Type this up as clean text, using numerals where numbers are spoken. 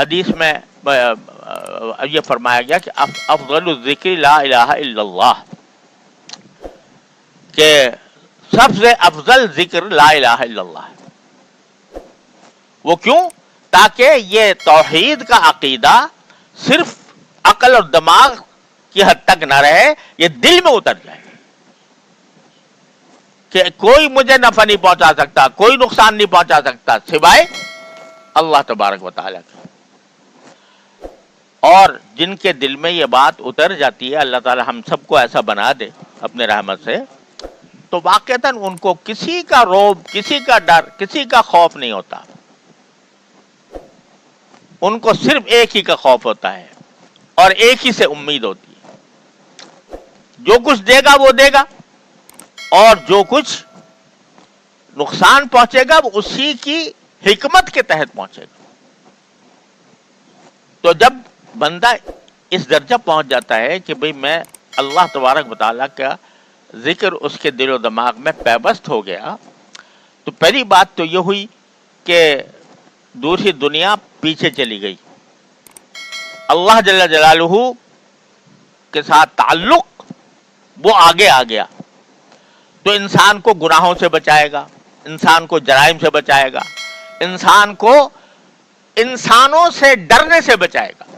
حدیث میں یہ فرمایا گیا کہ افضل الذکر لا الہ الا اللہ، کہ سب سے افضل ذکر لا الہ الا اللہ ہے۔ وہ کیوں؟ تاکہ یہ توحید کا عقیدہ صرف عقل اور دماغ کی حد تک نہ رہے، یہ دل میں اتر جائے کہ کوئی مجھے نفع نہیں پہنچا سکتا، کوئی نقصان نہیں پہنچا سکتا سوائے اللہ تبارک و تعالیٰ کا۔ اور جن کے دل میں یہ بات اتر جاتی ہے، اللہ تعالیٰ ہم سب کو ایسا بنا دے اپنے رحمت سے، تو واقعتاً ان کو کسی کا رعب، کسی کا ڈر، کسی کا خوف نہیں ہوتا، ان کو صرف ایک ہی کا خوف ہوتا ہے اور ایک ہی سے امید ہوتی ہے۔ جو کچھ دے گا وہ دے گا، اور جو کچھ نقصان پہنچے گا وہ اسی کی حکمت کے تحت پہنچے گا۔ تو جب بندہ اس درجہ پہنچ جاتا ہے کہ بھئی میں اللہ تبارک و تعالیٰ کا ذکر اس کے دل و دماغ میں پیوست ہو گیا، تو پہلی بات تو یہ ہوئی کہ دوسری دنیا پیچھے چلی گئی، اللہ جل جلالہ کے ساتھ تعلق وہ آگے آ گیا، تو انسان کو گناہوں سے بچائے گا، انسان کو جرائم سے بچائے گا، انسان کو انسانوں سے ڈرنے سے بچائے گا۔